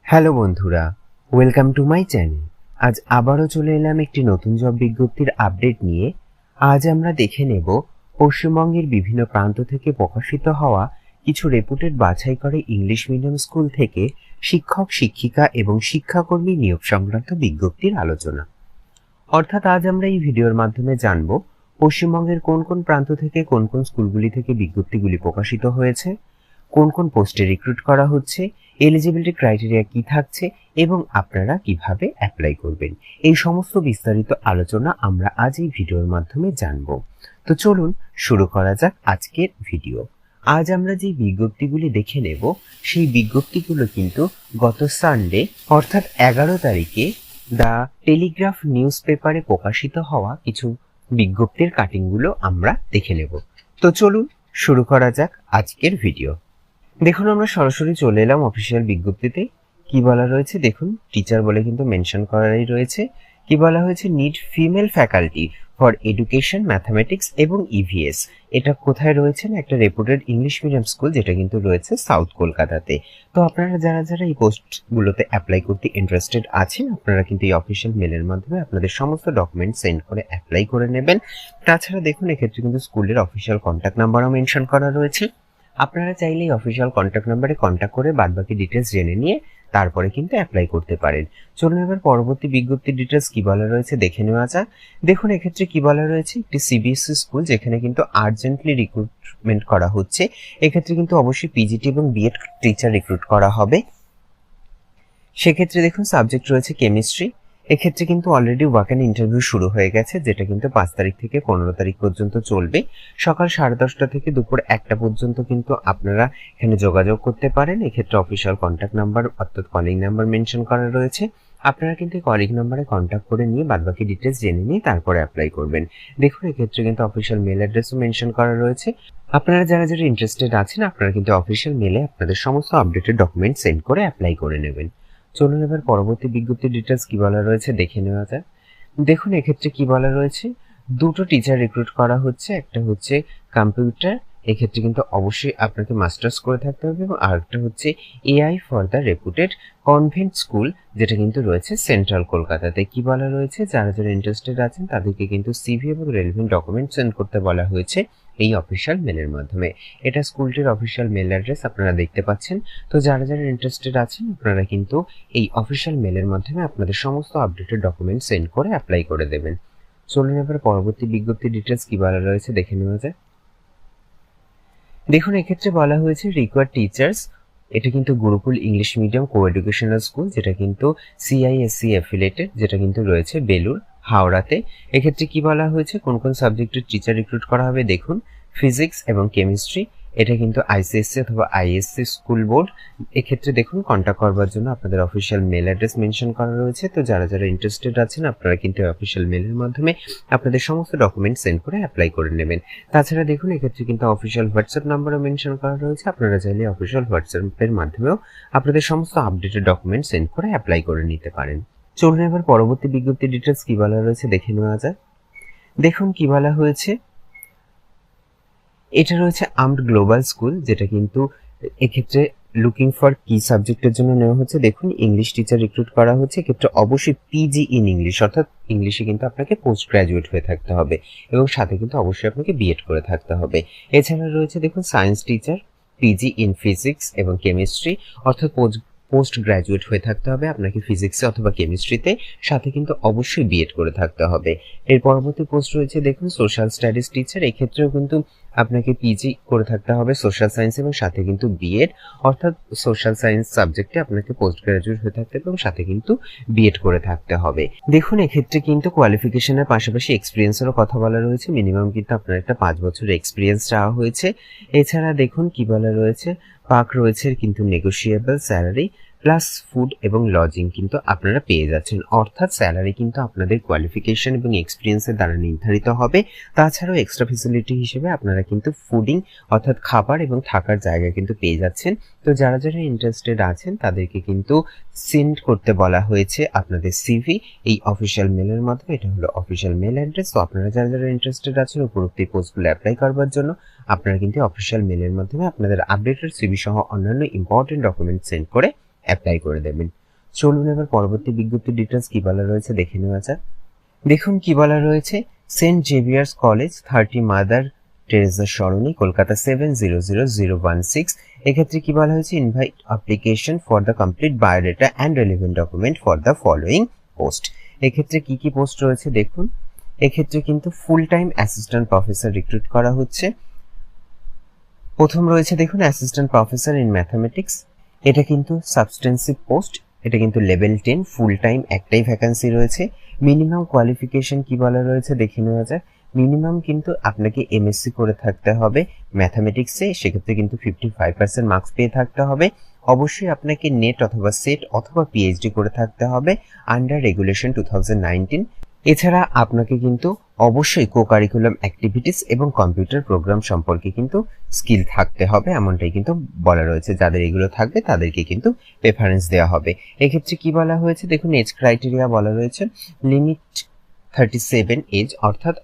Hello বন্ধুরা, welcome to my channel. আজ আবারও চলে এলাম একটি নতুন জব বিজ্ঞপ্তির আপডেট নিয়ে। আজ আমরা দেখে নেব পশ্চিমবঙ্গের বিভিন্ন প্রান্ত থেকে প্রকাশিত হওয়া কিছু রেপুটেড বাছাই করে ইংলিশ মিডিয়াম স্কুল থেকে শিক্ষক, শিক্ষিকা এবং শিক্ষাকর্মী নিয়োগ সংক্রান্ত বিজ্ঞপ্তির আলোচনা। অর্থাৎ আজ আমরা এই ভিডিওর মাধ্যমে জানব পশ্চিমবঙ্গের কোন কোন প্রান্ত থেকে কোন কোন স্কুলগুলি থেকে বিজ্ঞপ্তিগুলি প্রকাশিত হয়েছে, কোন কোন পোস্টে রিক্রুট করা হচ্ছে, এলিজিবিলিটি ক্রাইটেরিয়া কি থাকছে এবং আপনারা কিভাবে অ্যাপ্লাই করবেন। এই সমস্ত বিস্তারিত আলোচনা আমরা আজ এই ভিডিওর মাধ্যমে জানব। তো চলুন শুরু করা যাক আজকের ভিডিও। আজ আমরা যে বিজ্ঞপ্তিগুলি দেখে নেব সেই বিজ্ঞপ্তিগুলো কিন্তু গত সানডে অর্থাৎ 11 তারিখে দ্য টেলিগ্রাফ নিউজ পেপারে প্রকাশিত হওয়া কিছু বিজ্ঞপ্তির কাটিংগুলো আমরা দেখে নেব। তো চলুন শুরু করা যাক আজকের ভিডিও। দেখুন, আমরা সরাসরি চলে এলাম অফিসিয়াল বিজ্ঞপ্তিতে। কি বলা রয়েছে দেখুন, টিচার বলে কিন্তু মেনশন করাই রয়েছে। কি বলা হয়েছে, need female faculty for education, mathematics এবং ইভিএস। এটা কোথায় রয়েছে না, একটা রেপুটেড ইংলিশ মিডিয়াম স্কুল যেটা কিন্তু রয়েছে সাউথ কলকাতাতে। তো আপনারা যারা যারা এই পোস্টগুলোতে অ্যাপ্লাই করতে ইন্টারেস্টেড আছেন, আপনারা কিন্তু এই অফিসিয়াল মেলের মাধ্যমে আপনাদের সমস্ত ডকুমেন্ট সেন্ড করে অ্যাপ্লাই করে নেবেন। তাছাড়া দেখুন, এক্ষেত্রে কিন্তু স্কুলের অফিসিয়াল কন্ট্যাক্ট নাম্বারও মেনশন করা রয়েছে। আপনারা চাইলে এই অফিসিয়াল কন্ট্যাক্ট নাম্বারে কন্ট্যাক্ট করে বাদবাকি ডিটেলস জেনে নিয়ে তারপরে কিন্তু অ্যাপ্লাই করতে পারেন। চলুন এবার পরবর্তী বিজ্ঞপ্তির ডিটেলস কি বলা রয়েছে দেখে নেওয়া যাক। দেখুন, এক্ষেত্রে কি বলা রয়েছে, একটি সিবিএসসি স্কুল যেখানে কিন্তু আর্জেন্টলি রিক্রুটমেন্ট করা হচ্ছে। এক্ষেত্রে কিন্তু অবশ্যই পিজিটি এবং বিএড টিচার রিক্রুট করা হবে। সেক্ষেত্রে দেখুন, সাবজেক্ট রয়েছে কেমিস্ট্রি। এক্ষেত্রে কিন্তু অলরেডি ওয়াক অ্যান্ড ইন্টারভিউ শুরু হয়ে গেছে, যেটা কিন্তু 5 তারিখ থেকে 15 তারিখ পর্যন্ত চলবে। সকাল 10:30 থেকে দুপুর 1টা পর্যন্ত কিন্তু আপনারা এখানে যোগাযোগ করতে পারেন। এক্ষেত্রে অফিসিয়াল কন্ট্যাক্ট নাম্বার অর্থাৎ কলিং নাম্বার মেনশন করা রয়েছে। আপনারা কিন্তু কলিং নাম্বারে কন্ট্যাক্ট করে নিয়ে বাদবাকি ডিটেলস জেনে নিয়ে তারপরে অ্যাপ্লাই করবেন। দেখুন, এক্ষেত্রে কিন্তু অফিসিয়াল মেল অ্যাড্রেসও মেনশন করা রয়েছে। আপনারা যারা যারা ইন্টারেস্টেড আছেন, আপনারা কিন্তু অফিসিয়াল মেলে আপনাদের সমস্ত আপডেটেড ডকুমেন্ট সেন্ড করে অ্যাপ্লাই করে নেবেন। চলুন এবার পরবর্তী বিজ্ঞপ্তির ডিটেলস কি বলা রয়েছে দেখে নেওয়া যাক। দেখুন, এক্ষেত্রে কি বলা রয়েছে, দুটো টিচার রিক্রুট করা হচ্ছে। একটা হচ্ছে কম্পিউটার, এক্ষেত্রে কিন্তু অবশ্যই আপনাকে মাস্টার্স করে থাকতে হবে, এবং আরেকটা হচ্ছে AI for the রেপুটেড convent school, যেটা কিন্তু রয়েছে সেন্ট্রাল কলকাতাতে। কি বলা রয়েছে, যারা যারা ইন্টারেস্টেড আছেন তাদেরকে কিন্তু সিভি এবং রেলেভেন্ট ডকুমেন্ট সেন্ড করতে বলা হয়েছে এই অফিসিয়াল মেলের মাধ্যমে। এটা স্কুলটির অফিসিয়াল মেল অ্যাড্রেস আপনারা দেখতে পাচ্ছেন। তো যারা যারা ইন্টারেস্টেড আছেন, আপনারা কিন্তু এই অফিসিয়াল মেলের মাধ্যমে আপনাদের সমস্ত আপডেটেড ডকুমেন্ট সেন্ড করে অ্যাপ্লাই করে দেবেন। চলুন এবার পরবর্তী বিজ্ঞপ্তির ডিটেলস কি বলা রয়েছে দেখে নেওয়া যায়। দেখুন, এক্ষেত্রে বলা হয়েছে রিকোয়ার্ড টিচার্স। এটা কিন্তু গুরুকুল ইংলিশ মিডিয়াম কো এডুকেশনাল স্কুল, যেটা কিন্তু সিআইএসসি অ্যাফিলিয়েটেড, যেটা কিন্তু রয়েছে বেলুর, হাওড়াতে। এক্ষেত্রে কি বলা হয়েছে, কোন কোন সাবজেক্টের টিচার রিক্রুট করা হবে দেখুন, ফিজিক্স এবং কেমিস্ট্রি। এটা কিন্তু আইসিএসসি অথবা আইএসসি স্কুল বোর্ড। এক্ষেত্রে দেখুন, কন্ট্যাক্ট করবার জন্য আপনাদের অফিসিয়াল মেল অ্যাড্রেস মেনশন করা রয়েছে। তো যারা যারা ইন্টারেস্টেড আছেন, আপনারা কিন্তু অফিসিয়াল মেলের মাধ্যমে আপনাদের সমস্ত ডকুমেন্ট সেন্ড করে অ্যাপ্লাই করে নেবেন। তাছাড়া দেখুন, এক্ষেত্রে কিন্তু অফিসিয়াল হোয়াটসঅ্যাপ নাম্বারও মেনশন করা রয়েছে। আপনারা চাইলে অফিসিয়াল হোয়াটসঅ্যাপের মাধ্যমেও আপনাদের সমস্ত আপডেটেড ডকুমেন্ট সেন্ড করে অ্যাপ্লাই করে নিতে পারেন। চলুন এবার পরবর্তী বিজ্ঞপ্তির ডিটেলস কি বলা রয়েছে দেখে নেওয়া যাক। দেখুন, কি বলা হয়েছে, এটা রয়েছে আর্মড গ্লোবাল স্কুল, যেটা কিন্তু এক্ষেত্রে লুকিং ফর কি সাবজেক্টের জন্য নেওয়া হচ্ছে দেখুন, ইংলিশ টিচার রিক্রুট করা হচ্ছে। এক্ষেত্রে অবশ্যই পিজি ইন ইংলিশ অর্থাৎ ইংলিশে কিন্তু আপনাকে পোস্ট গ্রাজুয়েট হয়ে থাকতে হবে, এবং সাথে কিন্তু অবশ্যই আপনাকে বিএড করে থাকতে হবে। এছাড়া রয়েছে দেখুন science teacher, PG in physics এবং কেমিস্ট্রি, অর্থাৎ পোস্ট গ্রাজুয়েট হয়ে থাকতে হবে আপনাকে ফিজিক্সে অথবা কেমিস্ট্রিতে, সাথে কিন্তু অবশ্যই বিএড করে থাকতে হবে। এর পরবর্তী পোস্ট রয়েছে দেখুন সোশ্যাল স্টাডিজ টিচার। এক্ষেত্রেও কিন্তু আপনাকে পিজি করে থাকতে হবে সোশ্যাল সায়েন্স এবং সাথে কিন্তু বিএড, অর্থাৎ সোশ্যাল সায়েন্স সাবজেক্টে আপনাকে পোস্ট গ্রাজুয়েট হয়ে থাকতে হবে এবং সাথে কিন্তু বিএড করে থাকতে হবে। দেখুন, এক্ষেত্রে কিন্তু কোয়ালিফিকেশনের পাশাপাশি এক্সপিরিয়েন্সেরও কথা বলা রয়েছে। মিনিমাম কিন্তু আপনার একটা 5 বছরের এক্সপিরিয়েন্স চাওয়া হয়েছে। এছাড়া দেখুন কি বলা রয়েছে, পার্ক রয়েছে কিন্তু নেগোশিয়েবল স্যালারি প্লাস ফুড এবং লজিং কিন্তু আপনারা পেয়ে যাচ্ছেন, অর্থাৎ স্যালারি কিন্তু আপনাদের কোয়ালিফিকেশন এবং এক্সপিরিয়েন্সের দ্বারা নির্ধারিত হবে। তাছাড়াও এক্সট্রা ফেসিলিটি হিসেবে আপনারা কিন্তু ফুডিং অর্থাৎ খাবার এবং থাকার জায়গা কিন্তু পেয়ে যাচ্ছেন। তো যারা যারা ইন্টারেস্টেড আছেন তাদেরকে কিন্তু সেন্ড করতে বলা হয়েছে আপনাদের সিভি এই অফিসিয়াল মেলের মাধ্যমে। এটা হলো অফিসিয়াল মেল অ্যাড্রেস। তো আপনারা যারা যারা ইন্টারেস্টেড আছেন উপরোক্ত এই পোস্টগুলো অ্যাপ্লাই করবার জন্য, আপনারা কিন্তু অফিসিয়াল মেলের মাধ্যমে আপনাদের আপডেটেড সিভি সহ অন্যান্য ইম্পর্টেন্ট ডকুমেন্ট সেন্ড করে অ্যাপ্লাই করে দেবেন। চলুন এবার পরবর্তী বিজ্ঞপ্তির ডিটেলস কি বলা রয়েছে দেখে নেওয়া যাক। দেখুন কি বলা রয়েছে, Saint Xavier's College 30 Mother Teresa Sarani, Kolkata 700016। এক্ষেত্রে কি বলা হয়েছে, invite application for the complete biodata and relevant document for the following post. এক্ষেত্রে কি কি পোস্ট রয়েছে দেখুন। এক্ষেত্রে কিন্তু full time assistant professor recruit করা হচ্ছে। প্রথম রয়েছে দেখুন অ্যাসিস্ট্যান্ট প্রফেসর ইন ম্যাথামেটিক্স, এটা কিন্তু সাবস্টেন্সিভ পোস্ট, এটা কিন্তু লেভেল 10 ফুল টাইম, একটাই ভ্যাকান্সি রয়েছে। মিনিমাম কোয়ালিফিকেশন কি বলা রয়েছে দেখে নেওয়া যাক। মিনিমাম কিন্তু আপনাকে এমএসসি করে থাকতে হবে ম্যাথামেটিক্সে, সেক্ষেত্রে কিন্তু 55% মার্কস পেয়ে থাকতে হবে। অবশ্যই আপনাকে নেট অথবা সেট অথবা পিএইচডি করে থাকতে হবে আন্ডার রেগুলেশন 2019। এছাড়া আপনাকে কিন্তু অবশ্যই কো কারিকুলাম অ্যাক্টিভিটিস এবং কম্পিউটার প্রোগ্রাম সম্পর্কে কিন্তু স্কিল থাকতে হবে, এমনটাই কিন্তু বলা রয়েছে। যাদের এগুলো থাকবে তাদেরকে কিন্তু প্রেফারেন্স দেওয়া হবে। এক্ষেত্রে কি বলা হয়েছে দেখুন, এজ ক্রাইটেরিয়া বলা রয়েছে লিমিট 37 এজ, অর্থাৎ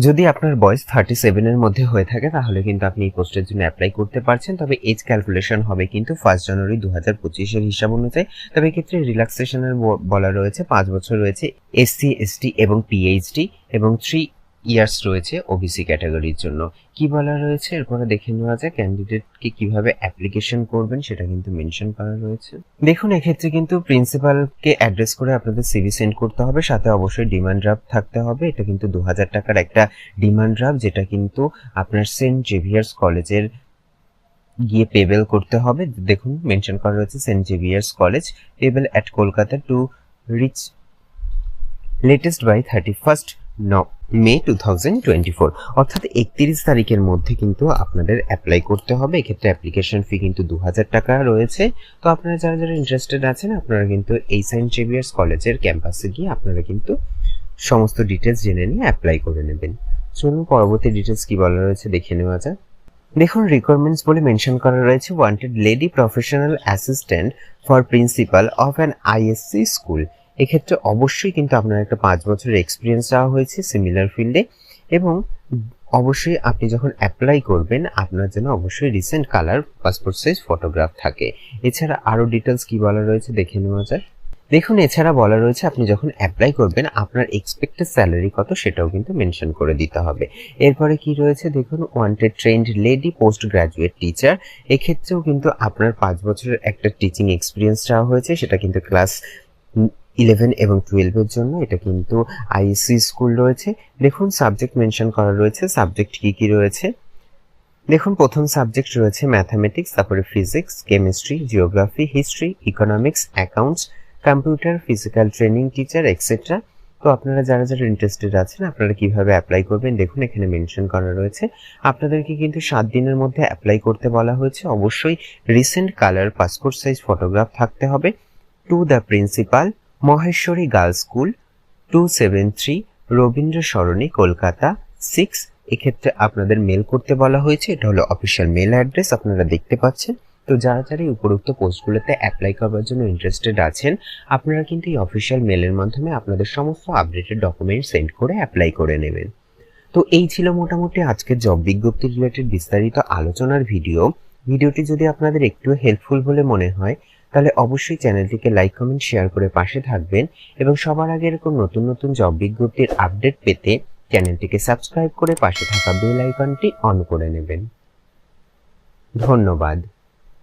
যদি আপনার বয়স 37 এর মধ্যে হয়ে থাকে তাহলে কিন্তু আপনি এই পোস্টের জন্য অ্যাপ্লাই করতে পারছেন। তবে এজ ক্যালকুলেশন হবে কিন্তু 1 জানুয়ারি 2025 এর হিসাব অনুযায়ী। তবে এক্ষেত্রে রিল্যাক্সেশনের বলা রয়েছে 5 বছর রয়েছে এসসি এসটি এবং পিএইচডি, এবং 3 ইয়ার্স রয়েছে ওবিসি ক্যাটাগরির জন্য। কি বলা রয়েছে এরপরে দেখে নেওয়া যায়। ক্যান্ডিডেটকে কিভাবে অ্যাপ্লিকেশন করবেন সেটা কিন্তু মেনশন করা রয়েছে। দেখুন এক্ষেত্রে কিন্তু প্রিন্সিপালকে অ্যাড্রেস করে আপনাদের সিভি সেন্ড করতে হবে, সাথে অবশ্যই ডিমান্ড ড্রাফট থাকতে হবে। এটা কিন্তু 2000 টাকার একটা ডিমান্ড ড্রাফট, যেটা কিন্তু আপনার সেন্ট জেভিয়ার্স কলেজের গিয়ে পেবেল করতে হবে। দেখুন মেনশন করা রয়েছে Saint Xavier's College payable at Kolkata to reach latest by 31 May 2024, অর্থাৎ 31 তারিখের মধ্যে কিন্তু আপনাদের অ্যাপ্লাই করতে হবে। এক্ষেত্রে অ্যাপ্লিকেশন ফি কিন্তু 2000 টাকা রয়েছে। তো আপনারা যারা যারা ইন্টারেস্টেড আছেন আপনারা কিন্তু এই সেন্ট জেভিয়ার্স কলেজের ক্যাম্পাসে গিয়ে আপনারা কিন্তু সমস্ত ডিটেলস জেনে নিয়ে অ্যাপ্লাই করে নেবেন। চলুন পরবর্তী ডিটেলস কি বলা রয়েছে দেখে নেওয়া যাক। দেখুন রিকোয়ারমেন্টস বলে মেনশন করা রয়েছে wanted lady professional assistant for principal of an ISC school. এক্ষেত্রে অবশ্যই কিন্তু আপনার একটা 5 বছরের এক্সপিরিয়েন্স চাওয়া হয়েছে সিমিলার ফিল্ডে, এবং অবশ্যই আপনি যখন অ্যাপ্লাই করবেন আপনার জন্য অবশ্যই recent colour passport size photograph থাকে। এছাড়া আরও ডিটেলস কি বলা রয়েছে দেখে নেওয়া যায়। দেখুন এছাড়া বলা রয়েছে আপনি যখন অ্যাপ্লাই করবেন আপনার এক্সপেক্টেড স্যালারি কত সেটাও কিন্তু মেনশন করে দিতে হবে। এরপরে কি রয়েছে দেখুন, wanted trend lady post graduate teacher. এক্ষেত্রেও কিন্তু আপনার 5 বছরের একটা টিচিং এক্সপিরিয়েন্স চাওয়া হয়েছে, সেটা কিন্তু ক্লাস 11 এবং 12 এর জন্য। এটা কিন্তু আইএসসি স্কুল রয়েছে। দেখুন সাবজেক্ট মেনশন করা রয়েছে, সাবজেক্ট কি কি রয়েছে দেখুন। প্রথম সাবজেক্ট রয়েছে ম্যাথামেটিক্স, তারপরে physics, chemistry, geography, history, economics, accounts, computer, physical training teacher etcetera. তো আপনারা যারা যারা ইন্টারেস্টেড আছেন আপনারা কিভাবে অ্যাপ্লাই করবেন দেখুন এখানে মেনশন করা রয়েছে। আপনাদেরকে কিন্তু 7 দিনের মধ্যে অ্যাপ্লাই করতে বলা হয়েছে। অবশ্যই recent colour passport size photograph থাকতে হবে। To the principal, Maheshwari girls school, 273 Rabindra Sarani, Kolkata 6। এক্ষেত্রে আপনাদের মেল করতে বলা হয়েছে, এটা হলো অফিসিয়াল মেল অ্যাড্রেস আপনারা দেখতে পাচ্ছেন। তো যারা যারা এই উপরোক্ত পোস্টগুলোতে অ্যাপ্লাই করার জন্য ইন্টারেস্টেড আছেন আপনারা কিন্তু এই অফিসিয়াল মেলের মাধ্যমে আপনাদের সমস্ত আপডেটেড ডকুমেন্ট সেন্ড করে অ্যাপ্লাই করে নেবেন। তো এই ছিল মোটামুটি আজকের জব বিজ্ঞপ্তি রিলেটেড বিস্তারিত আলোচনার ভিডিওটি যদি আপনাদের একটু হেল্পফুল বলে মনে হয় তাহলে অবশ্যই চ্যানেলটিকে লাইক কমেন্ট শেয়ার করে পাশে থাকবেন, এবং সবার আগে এরকম নতুন নতুন জব বিজ্ঞপ্তির আপডেট পেতে চ্যানেলটিকে সাবস্ক্রাইব করে পাশে থাকা বেল আইকনটি অন করে নেবেন। ধন্যবাদ।